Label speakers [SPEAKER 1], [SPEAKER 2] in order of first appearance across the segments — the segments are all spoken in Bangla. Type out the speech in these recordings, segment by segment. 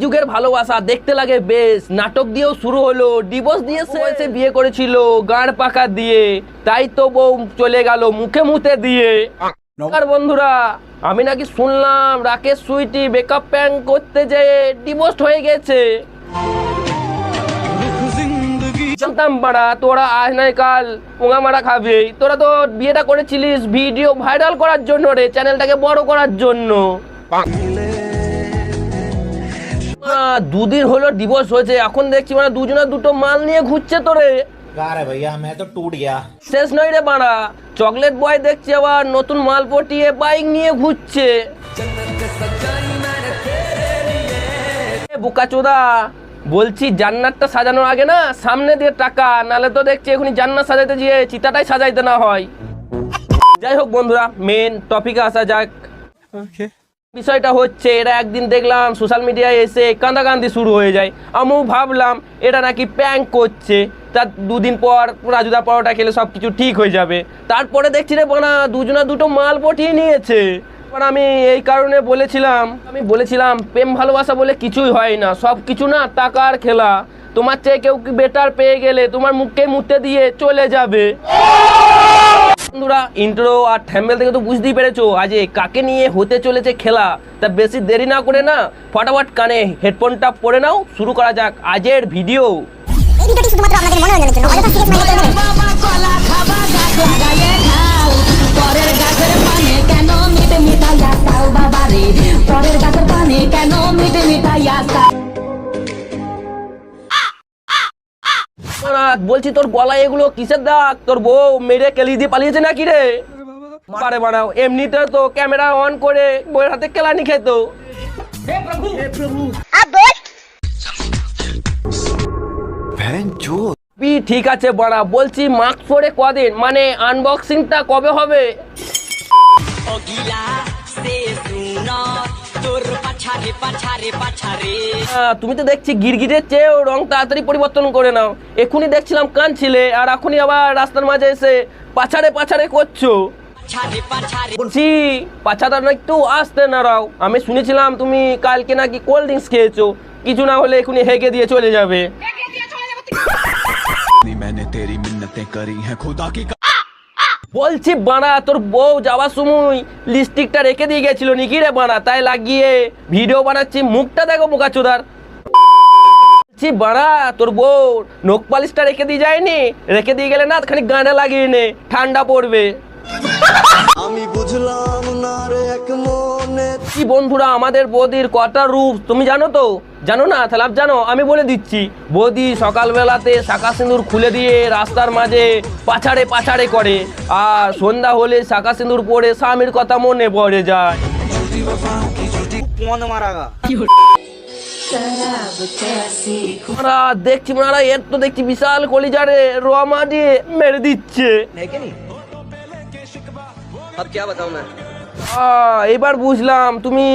[SPEAKER 1] যুগের ভালোবাসা দেখতে লাগে বেশ, নাটক দিয়েও শুরু হলো, ডিভোর্স দিয়ে সে বিয়ে করেছিল গাঁড় পাকা দিয়ে, তাই তো বউ চলে গেল মুখে মুতে দিয়ে। আর বন্ধুরা, আমি নাকি শুনলাম রাকেশ সুইটি ব্রেকআপ প্যাং করতে যেয়ে ডিভোর্স হয়ে গেছে। জানতাম পাড়া তোরা আজ নাই কাল পোঙা মারা খাবে। তোরা তো বিয়েটা করেছিলিস ভিডিও ভাইরাল করার জন্য রে, চ্যানেলটাকে বড় করার জন্য। দুদিন হলো ডিভোর্স হয়েছে, এখন দেখছি মানে দুজনে দুটো মাল নিয়ে ঘুরছে তোরে।
[SPEAKER 2] भैया मैं तो टूट गया।
[SPEAKER 1] শেষ নয় রে বাড়া, চকলেট বয় দেখছি আবার নতুন মাল পটিয়ে বাইক নিয়ে ঘুরছে। বোকাচোদা, বলছি জান্নাতটা সাজানোর আগে না সামনে দিয়ে টাকা, নালে তো দেখছি এখনই জান্নাত সাজাইতে গিয়ে চিতাটাই সাজাইতে না হয়। যাই হোক বন্ধুরা, মেন টপিকে আসা যাক। বিষয়টা হচ্ছে এরা একদিন দেখলাম সোশ্যাল মিডিয়ায় এসে কান্দাকান্দি শুরু হয়ে যায়। আমিও ভাবলাম এটা নাকি প্র্যাঙ্ক করছে, তার দুদিন পর রাজুদা পরোটা খেলে সব কিছু ঠিক হয়ে যাবে। তারপরে দেখছি রে বানা দুজনা দুটো মাল পটিয়ে নিয়েছে। আমি এই কারণে বলেছিলাম প্রেম ভালোবাসা বলে কিছুই হয় না, সব কিছু না টাকার খেলা। তোমার চেয়ে কেউ বেটার পেয়ে গেলে তোমার মুখে মুতে দিয়ে চলে যাবে। বন্ধুরা, ইন্ট্রো আর থ্যাম্বনেল থেকে তো বুঝতেই পেরেছো আজ কাকে নিয়ে হতে চলেছে খেলা। তা বেশি দেরি না করে না ফটাফট কানে হেডফোনটা পরে নাও, শুরু করা যাক আজের ভিডিও।
[SPEAKER 3] এই ভিডিওটি শুধুমাত্র আপনাদের মনোরঞ্জনের জন্য, অযথা সিরিয়াস মাইন্ডে নেবেন না। বাবা কলা খাবা গাছ লাগায়ে খাও, পরের গাছের পানে কেন মিটে মিঠাইয়া খাও বাবা রে, পরের গাছের পানে কেন মিটে মিঠাইয়া খাও।
[SPEAKER 1] বলছি তোর গলায় এগুলো কিসের দাগ? তোর বউ মেরে কেলি দিয়ে পালিয়েছে নাকি রে? বারে বানাও, এমনিতে তো ক্যামেরা অন করে বউয়ের হাতে কেলানি খেত। ঠিক আছে বড়া, বলছি মাস্ক পরে কদিন, মানে আনবক্সিংটা কবে হবে? তুমি তো দেখছি গিরগিরের চেয়েও রং তাড়াতাড়ি পরিবর্তন করে নাও। এখনই দেখছিলাম কাঁদছিলে, আর এখনই আবার রাস্তার মাঝে এসে পাছাড়ে পাছাড়ে করছো। বলছি পাছাটা একটু আসতে নাড়াও। আমি শুনেছিলাম তুমি কালকে নাকি কোল্ড ড্রিঙ্কস খেয়েছো, কিছু না হলে এখনই হেগে দিয়ে চলে যাবে। বলছি বানা, তোর বউ যাওয়ার সময় লিপস্টিকটা রেখে দিয়ে গেছিল নাকি রে বানা, তাই লাগিয়ে ভিডিও বানাচ্ছি। মুখটা দেখো বোকাচোদার। বলছি বানা, তোর বউ নখ পালিশটা রেখে দিয়ে যায়নি? রেখে দিয়ে গেলে না খানিক গাঁডা লাগিয়ে নে, ঠান্ডা পড়বে। আমি বুঝলাম না রে এক মনে। কি বন্ধুরা, আমাদের বৌদির কটা রূপ তুমি জানো তো? জানো না? তাহলে জানো, আমি বলে দিচ্ছি। বৌদি সকালবেলাতে শাঁখা সিঁদুর খুলে দিয়ে রাস্তার মাঝে পাছাড়ে পাছাড়ে করে, আর সন্ধ্যা হলে শাঁখা সিঁদুর পরে স্বামীর কথা মনে পড়ে যায়। দেখছি মারা, এর তো দেখছি বিশাল কলিজারে রমা দিয়ে মেরে দিচ্ছে। এবার বুঝলাম তুমি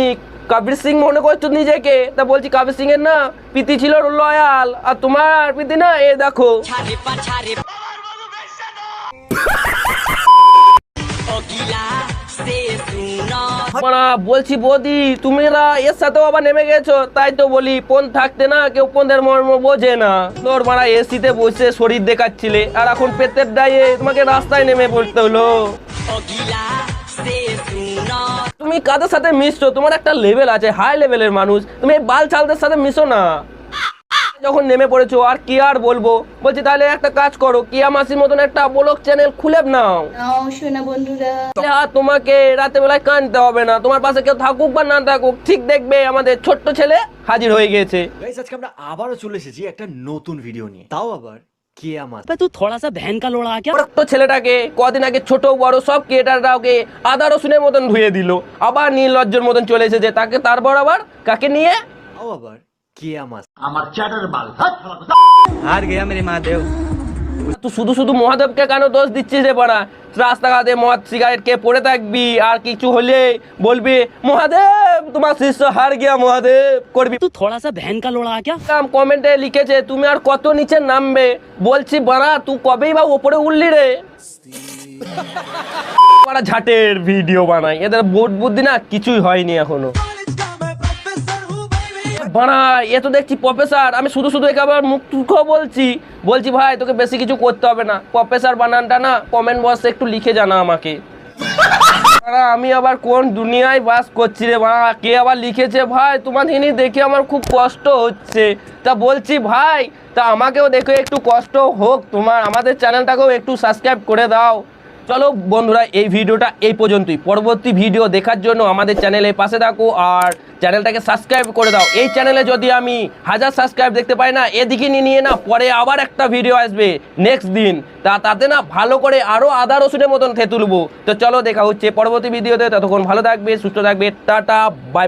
[SPEAKER 1] কবির সিং মনে করছো নিজেকে। তা বলছি কবির সিং এর না প্রীতি ছিল লয়াল, আর তোমার প্রীতি না এ দেখো। বলছি বৌদি তুমি এর সাথেও আবার নেমে গেছো, তাই তো বলি ফোন থাকতে না কেউ ফোনের মর্ম বোঝে না। তোর মারা এসিতে বসে শরীর দেখাচ্ছিলে, আর এখন পেটের দায়ে তোমাকে রাস্তায় নেমে পড়তে হলো। তুমি কাদের সাথে মিশছো? তোমার একটা লেভেল আছে, হাই লেভেলের মানুষ। তুমি বাল চালদের সাথে মিশো না। যখন নেমে পড়েছো আর কি আর বলবো। বলছি তাহলে একটা কাজ করো, কিয়া মাসির মতন একটা ব্লগ চ্যানেল খুলে নাও।
[SPEAKER 3] শোনা বন্ধুরা,
[SPEAKER 1] তোমাকে রাতে বেলায় কাঁদতে হবে না, তোমার পাশে কেউ থাকুক বা না থাকুক, ঠিক দেখবে আমাদের ছোট্ট ছেলে হাজির হয়ে গেছে।
[SPEAKER 4] আজকে আমরা আবারও চলে এসেছি একটা নতুন ভিডিও নিয়ে, তাও আবার
[SPEAKER 5] तू थोड़ा सा बहन का लोड़ा क्या?
[SPEAKER 1] তো ছেলেটাকে কদিন আগে ছোট বড় সব ক্রিয়েটাররা ওকে আদা রসুনের মতন ধুয়ে দিল, আবার নির্লজ্জের মতন চলে এসেছে তাকে। তারপর আবার কাকে নিয়ে?
[SPEAKER 4] তাও আবার
[SPEAKER 2] আমার চ্যাটার বাল
[SPEAKER 5] हार गया मेरे महादेव।
[SPEAKER 1] তুই শুধু শুধু মহাদেবকে কেন দোষ দিচ্ছিস রে বাড়া? রাস্তাঘাটে মদ সিগারেট কে পড়ে থাকবি, আর কিছু হলে বলবি মহাদেব তোমার শিষ্য হার গিয়া মহাদেব করবি।
[SPEAKER 5] तू थोड़ा सा बहन का लोड़ा क्या?
[SPEAKER 1] কমেন্টে লিখেছে তুমি আর কত নিচে নামবে। বলছি বাড়া তুই কবেই বা ওপরে উঠলি রে? বাড়া ঝাটের ভিডিও বানাই, এদের বুদ্ধি না কিছুই হয়নি এখনো। বাড়া এ তো দেখছি প্রফেসর, আমি শুধু শুধু একে আবার মুখ বলছি ভাই তোকে বেশি কিছু করতে হবে না, প্রফেসর বানানটা না কমেন্ট বক্সে একটু লিখে জানা আমাকে। আমি আবার কোন দুনিয়ায় বাস করছি রে বাড়া, কে আবার লিখেছে ভাই তোমার জিনিস দেখে আমার খুব কষ্ট হচ্ছে। তা বলছি ভাই তা আমাকেও দেখে একটু কষ্ট হোক তোমার, আমাদের চ্যানেলটাকেও একটু সাবস্ক্রাইব করে দাও। চলো বন্ধুরা এই ভিডিওটা এই পর্যন্তই, পরবর্তী ভিডিও দেখার জন্য আমাদের চ্যানেলের পাশে থাকো আর চ্যানেলটাকে সাবস্ক্রাইব করে দাও। এই চ্যানেলে যদি আমি 1000 সাবস্ক্রাইব দেখতে পাই না, এদিকে নিয়ে না পরে আবার একটা ভিডিও আসবে নেক্সট দিন, তাতে না ভালো করে আরও আদা রসুনের মতন খেয়ে তুলবো। তো চলো দেখা হচ্ছে পরবর্তী ভিডিওতে, ততক্ষণ ভালো থাকবে সুস্থ থাকবে, টাটা বাই।